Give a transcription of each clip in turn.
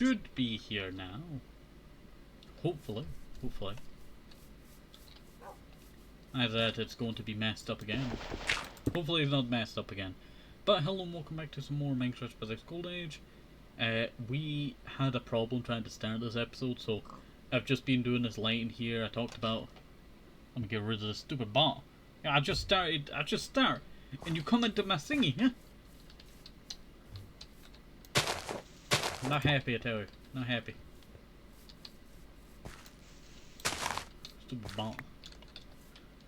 should be here now. Hopefully. Hopefully. Either that, it's going to be messed up again. Hopefully it's not messed up again. But hello and welcome back to some more Minecraft Physics Gold Age. We had a problem trying to start this episode, so I've just been doing this lighting here. I talked about... I'm gonna get rid of this stupid bot. Yeah, I just start, and you come into my thingy, huh? Not happy, I tell you. Not happy. Stupid bot.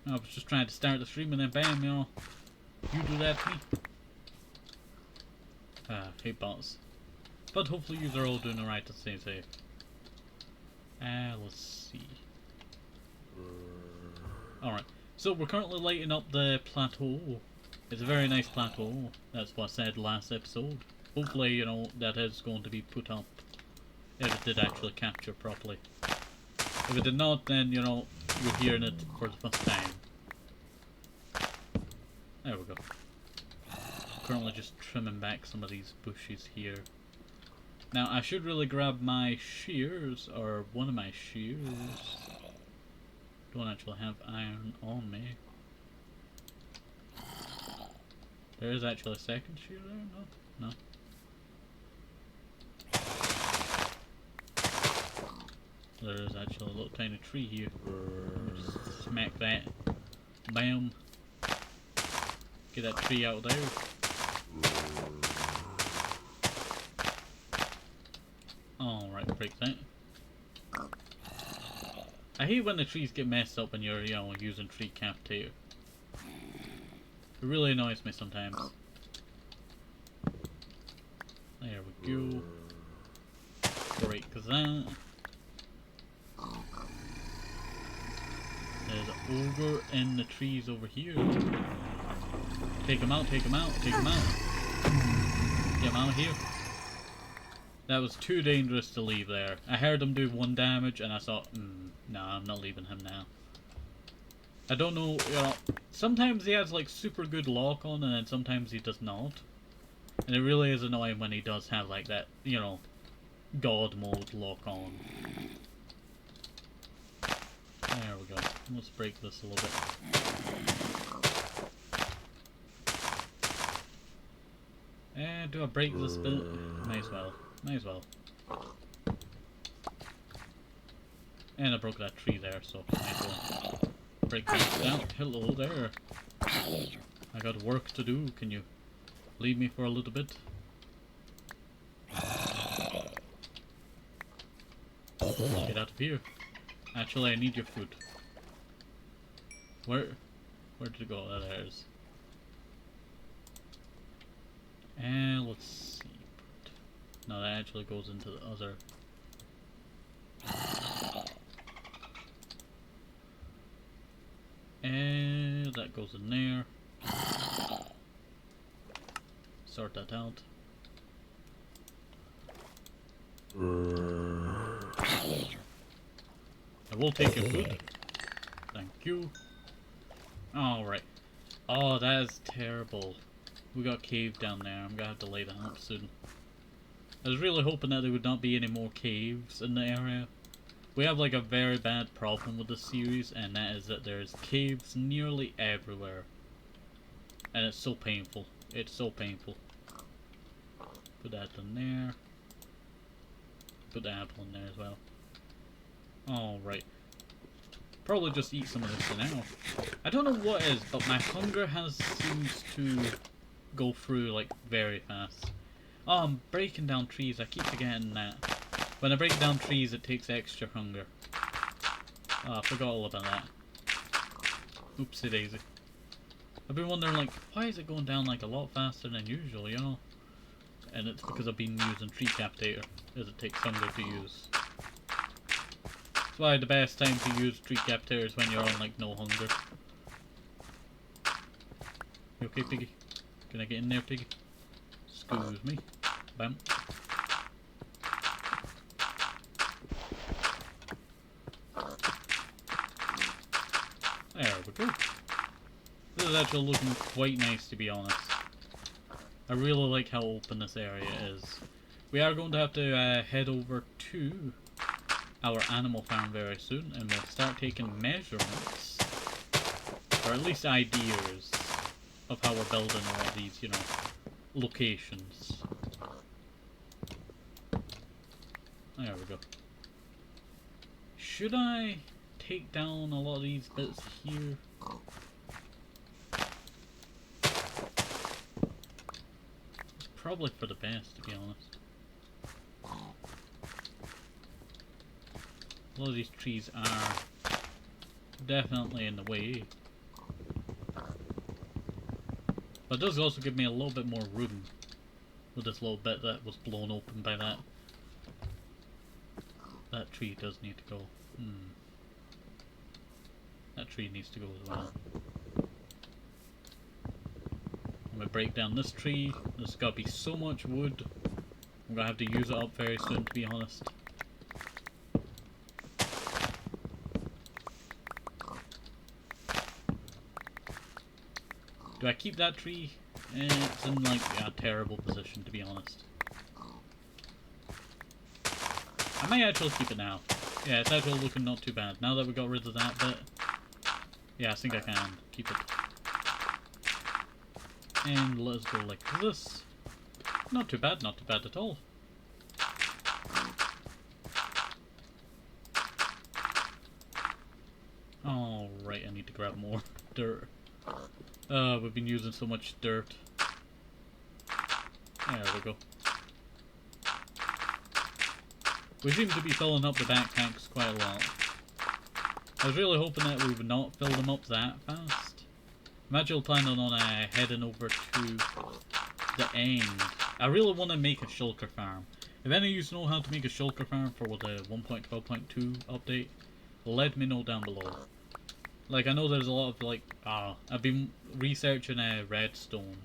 I was just trying to start the stream and then bam, you know. You do that to me. Hate bots. But hopefully you are all doing alright to stay safe. Let's see. Alright, so we're currently lighting up the plateau. It's a very nice plateau. That's what I said last episode. Hopefully, you know, that is going to be put up. If it did actually capture properly. If it did not, then, you know, you're hearing it for the first time. There we go. Currently just trimming back some of these bushes here. Now, I should really grab my shears, or one of my shears. Don't actually have iron on me. There is actually a second shear there? No? No. There is actually a little tiny tree here. Just smack that. Bam. Get that tree out there. Alright, break that. I hate when the trees get messed up when you're, you know, using tree captator. It really annoys me sometimes. There we go. Break that. There's an ogre in the trees over here. Take him out, take him out, take him out. Get him out of here. That was too dangerous to leave there. I heard him do 1 damage and I thought, nah, I'm not leaving him now. I don't know, you know, sometimes he has like super good lock on and then sometimes he does not. And it really is annoying when he does have like that, you know, God mode lock on. There we go. Let's break this a little bit. And do I break this bit? May as well. May as well. And I broke that tree there, so may as well break that down. Hello there. I got work to do. Can you leave me for a little bit? Get out of here. Actually, I need your food. Where did it go? There it is. And let's see. No, that actually goes into the other. And that goes in there. Sort that out. I will take your food. Thank you. Alright. Oh, that is terrible. We got cave down there. I'm gonna have to lay that up soon. I was really hoping that there would not be any more caves in the area. We have like a very bad problem with this series, and that is that there's caves nearly everywhere. And it's so painful. It's so painful. Put that in there. Put the apple in there as well. Alright. Probably just eat some of this for now. I don't know what is, but my hunger seems to go through like very fast. Oh, I'm breaking down trees. I keep forgetting that. When I break down trees, it takes extra hunger. Oh, I forgot all about that. Oopsie daisy. I've been wondering, like, why is it going down like a lot faster than usual, you know? And it's because I've been using tree captator, as it takes hunger to use. That's why the best time to use tree captator is when you're on like no hunger. You okay, piggy? Can I get in there, piggy? Excuse me. Bam. There we go. This is actually looking quite nice, to be honest. I really like how open this area is. we are going to have to head over to our animal farm very soon, and we'll start taking measurements, or at least ideas, of how we're building all of these, you know, locations. There we go. Should I take down a lot of these bits here? It's probably for the best, to be honest. A lot of these trees are definitely in the way. But it does also give me a little bit more room with this little bit that was blown open by that. That tree does need to go. That tree needs to go as well. I'm gonna break down this tree. There's gotta be so much wood. I'm gonna have to use it up very soon, to be honest. Do I keep that tree? It's in like a terrible position, to be honest. I may actually keep it now. Yeah, it's actually looking not too bad. Now that we got rid of that bit. Yeah, I think I can keep it. And let's go like this. Not too bad at all. Alright, I need to grab more dirt. We've been using so much dirt. There we go. We seem to be filling up the backpacks quite a lot. I was really hoping that we would not fill them up that fast. I'm actually planning on heading over to the end. I really want to make a shulker farm. If any of you know how to make a shulker farm for the 1.12.2 update, let me know down below. Like, I know there's a lot of, like, I've been researching redstone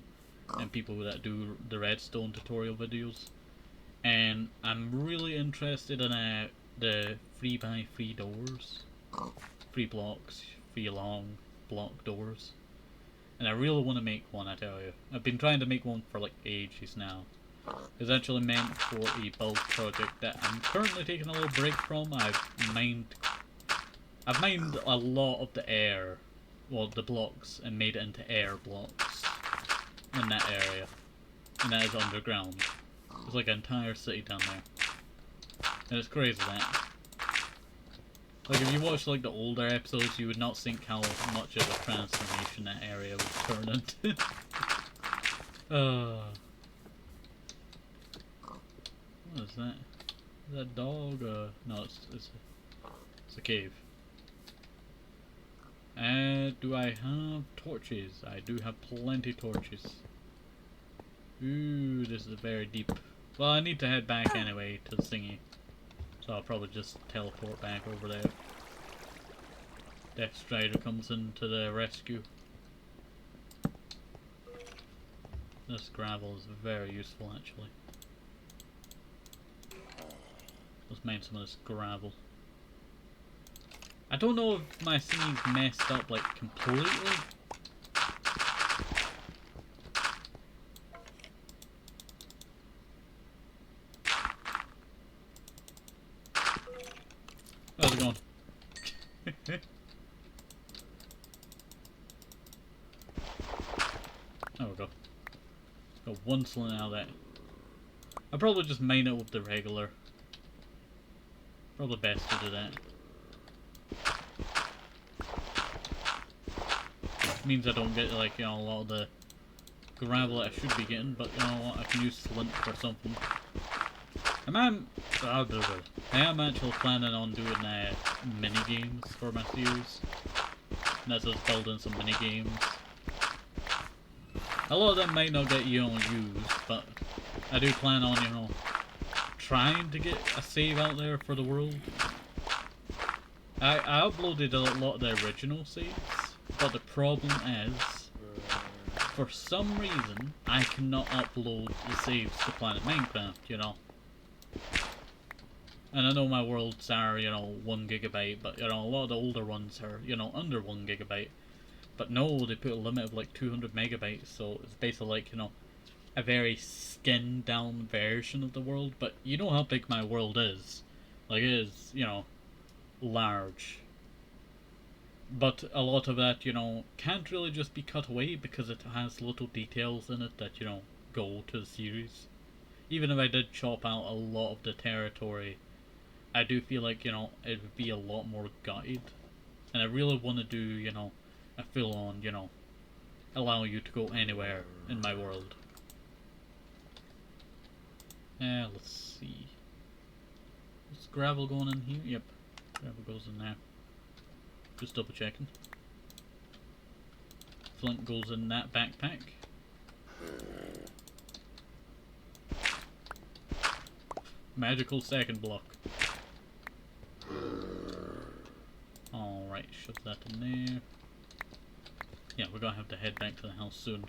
and people that do the redstone tutorial videos. And I'm really interested in the 3x3 doors. 3 blocks, 3 long block doors. And I really want to make one, I tell you. I've been trying to make one for like ages now. It's actually meant for a build project that I'm currently taking a little break from. I've mined a lot of the air, well, the blocks, and made it into air blocks in that area. And that is underground. There's like an entire city down there. And it's crazy that. Like, if you watch like the older episodes, you would not think how much of a transformation that area would turn into. What is that? Is that a dog? No, it's a cave. Do I have torches? I do have plenty torches. Ooh, this is very deep. Well, I need to head back anyway to the thingy. So I'll probably just teleport back over there. Death Strider comes in to the rescue. This gravel is very useful, actually. Let's mine some of this gravel. I don't know if my thingy's messed up, like, completely. How's it going? There we go. Got one slint out of that. I'll probably just mine it with the regular. Probably best to do that. Means I don't get, like, you know, a lot of the gravel that I should be getting, but you know what, I can use flint for something. I am actually planning on doing mini games for my series. And that's just building some mini games. A lot of them might not get, you know, used, but I do plan on, you know, trying to get a save out there for the world. I uploaded a lot of the original saves, but the problem is, for some reason, I cannot upload the saves to Planet Minecraft, you know. And I know my worlds are, you know, 1 gigabyte, but, you know, a lot of the older ones are, you know, under 1 gigabyte. But no, they put a limit of like 200 megabytes, so it's basically like, you know, a very skinned down version of the world, but you know how big my world is. Like, it is, you know, large. But a lot of that, you know, can't really just be cut away because it has little details in it that, you know, go to the series. Even if I did chop out a lot of the territory, I do feel like, you know, it would be a lot more gutted. And I really want to do, you know, a full on, you know, allow you to go anywhere in my world. Let's see. Is gravel going in here? Yep, gravel goes in there. Just double checking. Flint goes in that backpack. Magical second block. Alright, shove that in there. Yeah, we're gonna have to head back to the house soon.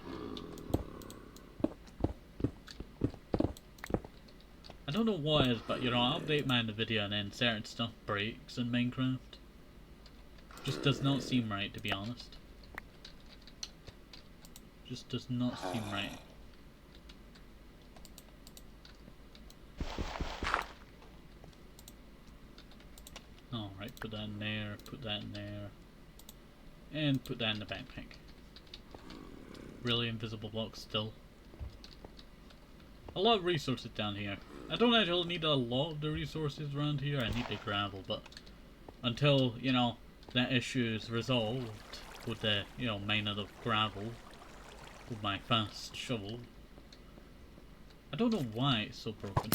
I don't know what it is, but you know, I'll update mine in the video and then certain stuff breaks in Minecraft. Just does not seem right, to be honest. Just does not seem right. Alright, put that in there, put that in there. And put that in the backpack. Really invisible blocks still. A lot of resources down here. I don't actually need a lot of the resources around here, I need the gravel, but until, you know, that issue is resolved with the, you know, mining of gravel with my fast shovel. I don't know why it's so broken.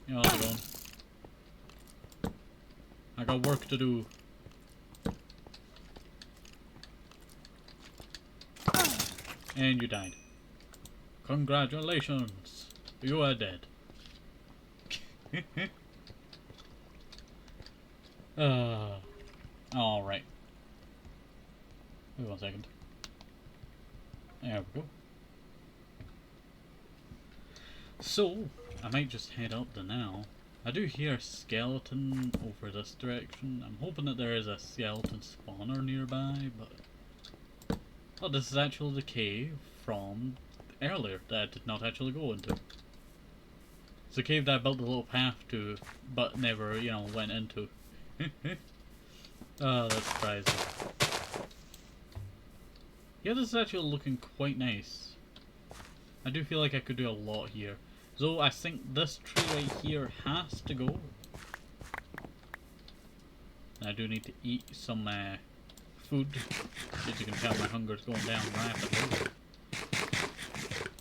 You know, how's it going? I got work to do. And you died. Congratulations! You are dead. Alright. Wait 1 second. There we go. So, I might just head up there now. I do hear a skeleton over this direction. I'm hoping that there is a skeleton spawner nearby, but... Oh, this is actually the cave from earlier that I did not actually go into. It's a cave that I built a little path to, but never, you know, went into. Oh, that's surprising. Yeah, this is actually looking quite nice. I do feel like I could do a lot here. So I think this tree right here has to go. And I do need to eat some food. As you can tell, my hunger is going down rapidly.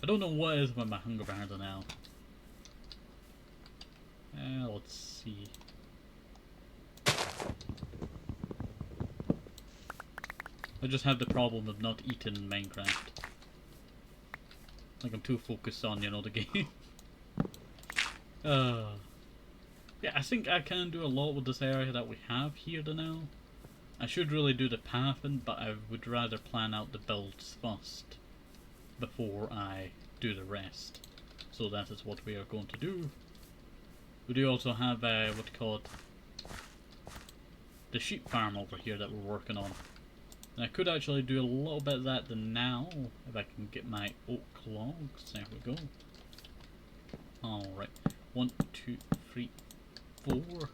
I don't know what is with my hunger bars now. Let's see. I just have the problem of not eating Minecraft. Like I'm too focused on, you know, the game. Yeah, I think I can do a lot with this area that we have here now. I should really do the pathing, but I would rather plan out the builds first before I do the rest. So that is what we are going to do. We do also have what you call it, the sheep farm over here that we're working on. And I could actually do a little bit of that now if I can get my oak logs. There we go. Alright. 1, 2, 3, 4.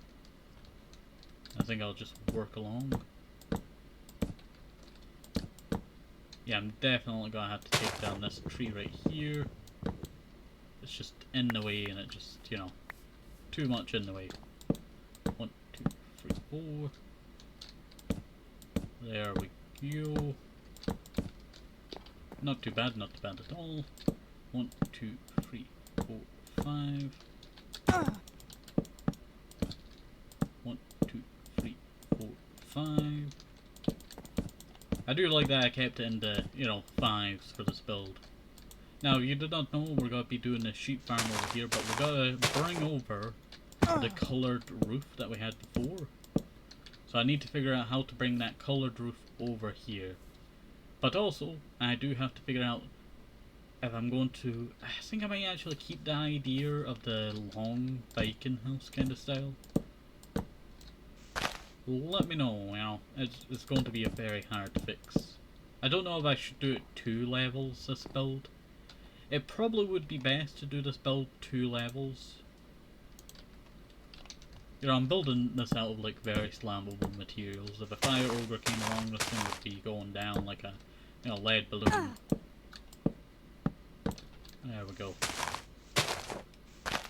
I think I'll just work along. Yeah, I'm definitely gonna have to take down this tree right here. It's just in the way and it just, you know, too much in the way. 1, 2, 3, 4. There we go. Not too bad, not too bad at all. 1, 2, 3, 4, 5. 1, 2, 3, 4, 5. I do like that I kept it in the, you know, 5s for this build. Now, you did not know we're going to be doing a sheep farm over here, but we're going to bring over the coloured roof that we had before. So I need to figure out how to bring that coloured roof over here. But also, I do have to figure out if I'm going to... I think I might actually keep the idea of the long Viking house kind of style. Let me know, you know, it's going to be a very hard fix. I don't know if I should do it 2 levels, this build. It probably would be best to do this build 2 levels. You know, I'm building this out of like very flammable materials. If a fire ogre came along, this thing would be going down like a, you know, lead balloon. There we go.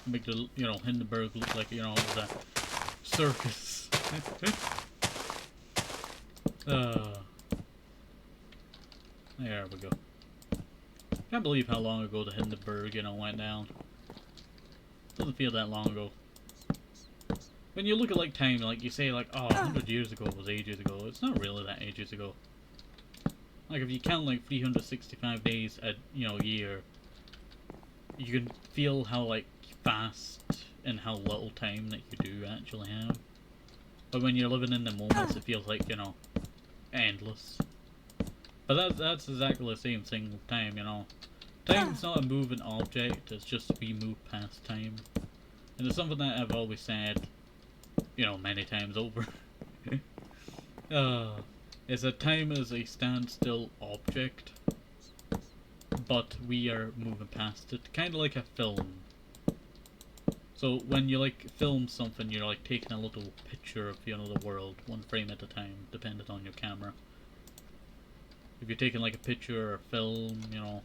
Make the, you know, Hindenburg look like, you know, it was a circus. There we go. Can't believe how long ago the Hindenburg, you know, went down. Doesn't feel that long ago. When you look at like time, like you say like, oh, 100 years ago was ages ago. It's not really that ages ago. Like if you count like 365 days a, you know, year, you can feel how like fast and how little time that you do actually have. But when you're living in the moments, it feels like, you know, endless. But that's exactly the same thing with time, you know. Time's not a moving object, it's just we move past time. And it's something that I've always said, you know, many times over. Is that time is a standstill object, but we are moving past it, kind of like a film. So when you like film something, you're like taking a little picture of, you know, the world, one frame at a time, depending on your camera. If you're taking like a picture or film, you know,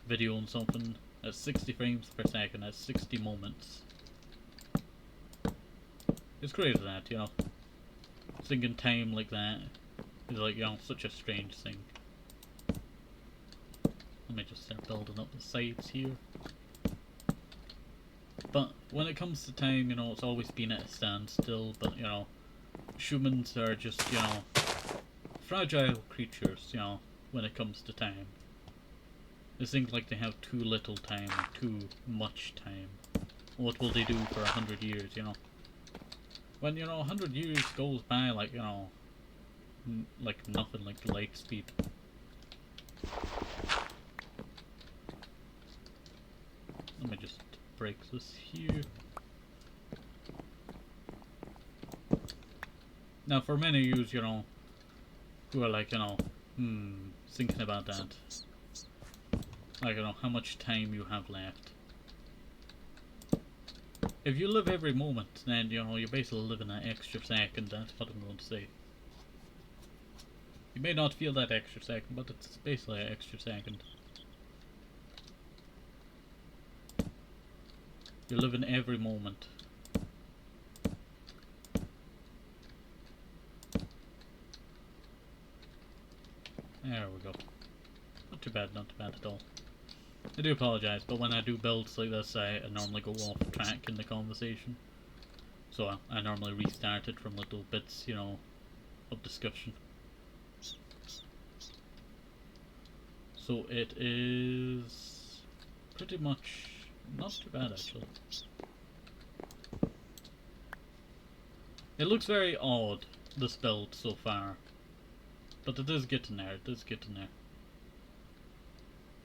video on something, at 60 frames per second, that's 60 moments. It's crazy that, you know, thinking time like that is like, you know, such a strange thing. Let me just start building up the sides here. But when it comes to time, you know, it's always been at a standstill, but, you know, humans are just, you know, fragile creatures, you know, when it comes to time. They think like they have too little time or too much time. What will they do for 100 years, you know? When, you know, 100 years goes by like, you know, like nothing, like light speed. Let me just break this here. Now for many of you, you know, who are like, you know, thinking about that. Like, you know, how much time you have left. If you live every moment, then, you know, you're basically living an extra second, that's what I'm going to say. You may not feel that extra second, but it's basically an extra second. You're living every moment. There we go. Not too bad at all. I do apologise, but when I do builds like this, I normally go off track in the conversation. So I normally restart it from little bits, you know, of discussion. So it is pretty much not too bad actually. It looks very odd, this build so far, but it is getting there,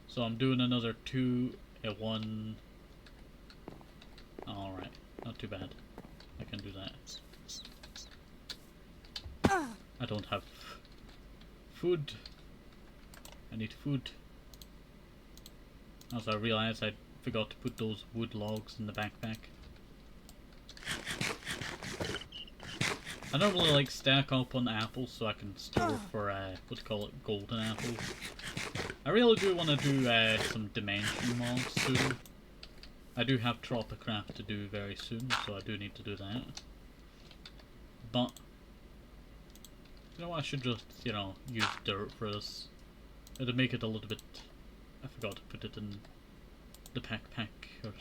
So I'm doing another 2 at 1. Alright, not too bad. I can do that. I don't have food. I need food. Also I realised I forgot to put those wood logs in the backpack. I normally like stack up on apples so I can store for what do you call it, golden apples. I really do want to do some dimension mods soon. I do have Tropicraft to do very soon, so I do need to do that. But you know what, I should just, you know, use dirt for this. It'll make it a little bit. I forgot to put it in the backpack, or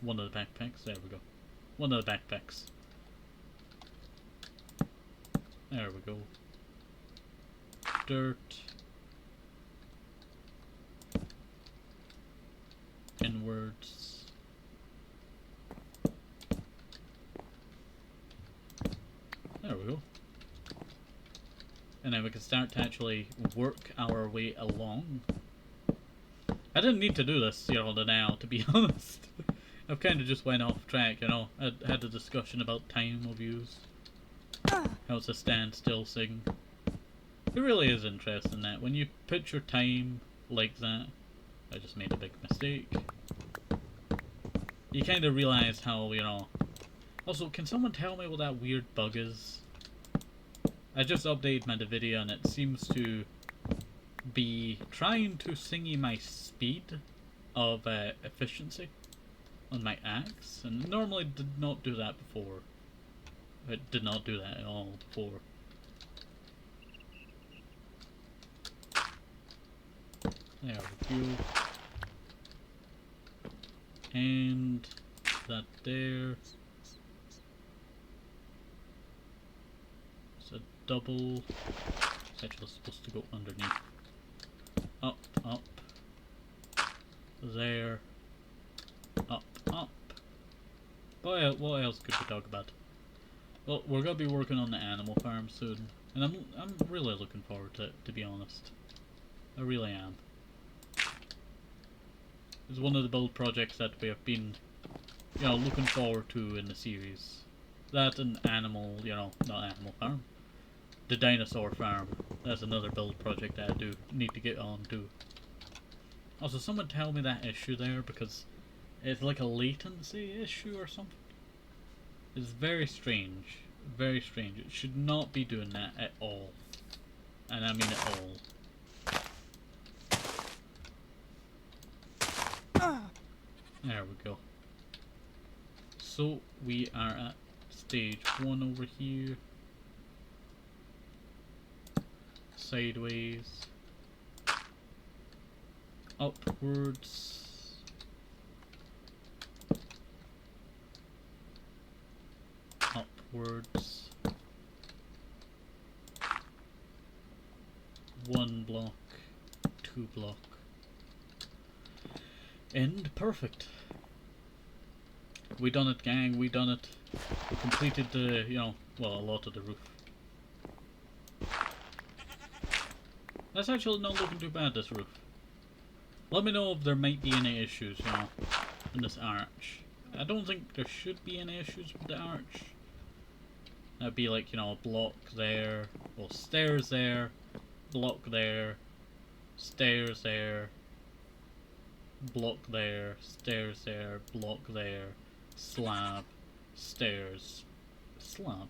one of the backpacks. There we go. One of the backpacks. There we go. Dirt. Inwards. There we go. And then we can start to actually work our way along. I didn't need to do this, you know, now, to be honest. I've kind of just went off track, you know. I had a discussion about time reviews. How it's a standstill thing. It really is interesting that when you put your time like that, I just made a big mistake. You kind of realize how, you know. Also, can someone tell me what that weird bug is? I just updated my video and it seems to be trying to thingy my speed of efficiency on my axe, and normally did not do that before. It did not do that at all before. There we go. And that there. It's a double. It's actually supposed to go underneath. Up, up. There. Up, up. But what else could we talk about? Well, we're gonna be working on the animal farm soon, and I'm really looking forward to it, to be honest. I really am. It's one of the build projects that we have been, you know, looking forward to in the series. That and animal, you know, not animal farm. The dinosaur farm. That's another build project that I do need to get on to. Also, someone tell me that issue there, because it's like a latency issue or something. It's very strange. Very strange. It should not be doing that at all. And I mean at all. There we go. So we are at stage 1 over here. Sideways. Upwards. Upwards. 1 block. 2 block. And perfect. We done it, gang. We done it. We completed the, you know, well, a lot of the roof. That's actually not looking too bad, this roof. Let me know if there might be any issues, you know, in this arch. I don't think there should be any issues with the arch. That'd be like, you know, a block there, well, stairs there, block there, stairs there, block there, stairs there, block there, slab, stairs, slab.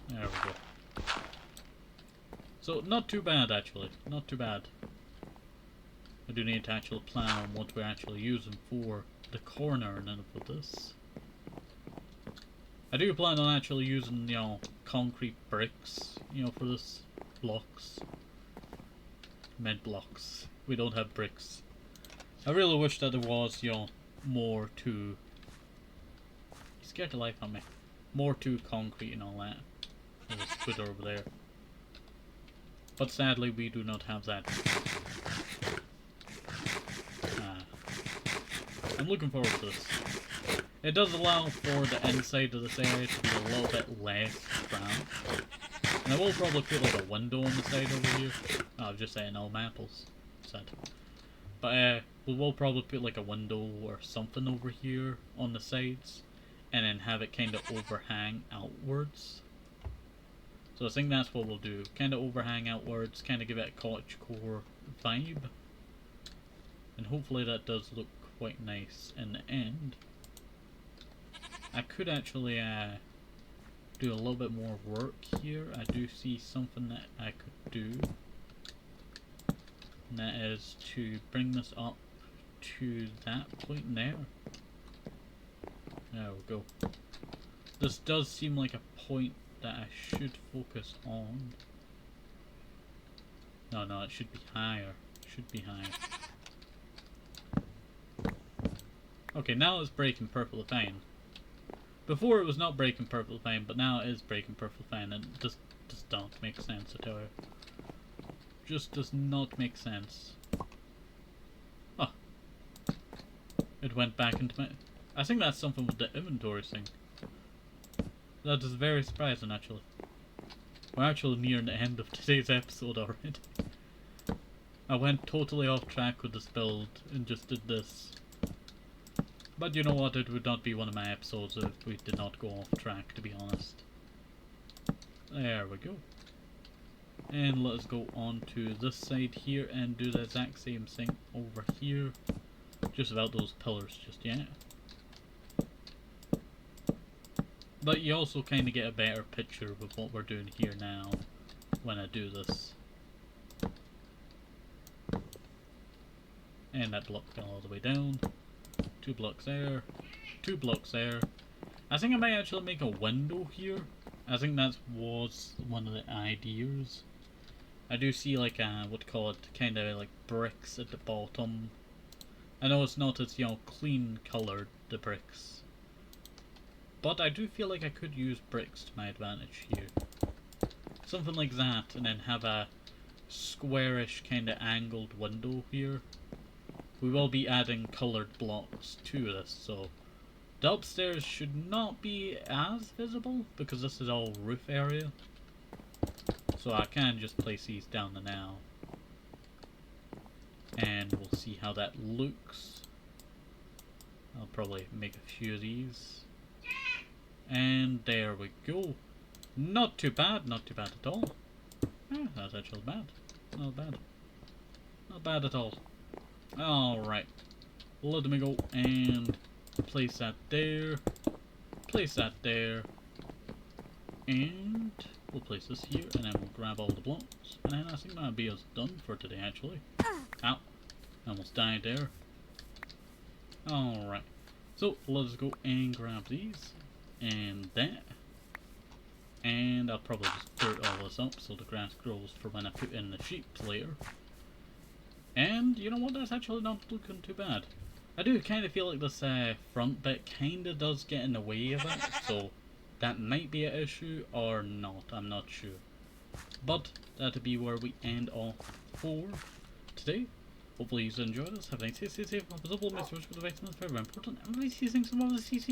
There we go. So, not too bad actually, not too bad. I do need to actually plan on what we're actually using for the corner and then for this. I do plan on actually using, you know, concrete bricks, you know, for this. Blocks. Meant blocks. We don't have bricks. I really wish that there was, you know, more to... You scared the life out of me. More to concrete and all that. There's a squid over there. But sadly, we do not have that. I'm looking forward to this. It does allow for the inside of this area to be a little bit less cramped. And I will probably put like a window on the side over here. Oh, I was just saying all apples. Sad. But we will probably put like a window or something over here on the sides. And then have it kind of overhang outwards. So I think that's what we'll do. Kind of overhang outwards, kind of give it a cottagecore vibe. And hopefully that does look quite nice in the end. I could actually do a little bit more work here. I do see something that I could do. And that is to bring this up to that point there. There we go. This does seem like a point that I should focus on. No, it should be higher. It should be higher. Okay, now it's breaking perfectly fine. Before it was not breaking perfectly fine, but now it is breaking perfectly fine, and it just does not make sense, I tell you. Just does not make sense. Oh. It went back into my... I think that's something with the inventory thing. That is very surprising, actually. We're actually near the end of today's episode already. I went totally off track with this build and just did this. But you know what, it would not be one of my episodes if we did not go off track, to be honest. There we go. And let's go on to this side here and do the exact same thing over here. Just without those pillars just yet. But you also kind of get a better picture with what we're doing here now when I do this. And that block fell all the way down. 2 blocks there. 2 blocks there. I think I might actually make a window here. I think that was one of the ideas. I do see like a, what call it, kind of like bricks at the bottom. I know it's not as, you know, clean coloured, the bricks. But I do feel like I could use bricks to my advantage here. Something like that, and then have a squarish kind of angled window here. We will be adding coloured blocks to this, so the upstairs should not be as visible because this is all roof area. So I can just place these down there now. And we'll see how that looks. I'll probably make a few of these. And there we go. Not too bad, not too bad at all. That's actually bad. Not bad. Not bad at all. Alright. Let me go and place that there. Place that there. And we'll place this here, and then we'll grab all the blocks. And then I think that'll be us done for today, actually. Ow. I almost died there. Alright. So, let's go and grab these. And that. And I'll probably just dirt all this up so the grass grows for when I put in the sheep later. And, you know what, that's actually not looking too bad. I do kind of feel like this front bit kind of does get in the way of it, so that might be an issue or not, I'm not sure. But that'll be where we end off for today. Hopefully you enjoyed this. Have a nice day, stay safe, have a double message for the vitamins, very important. And I see things from all the CC.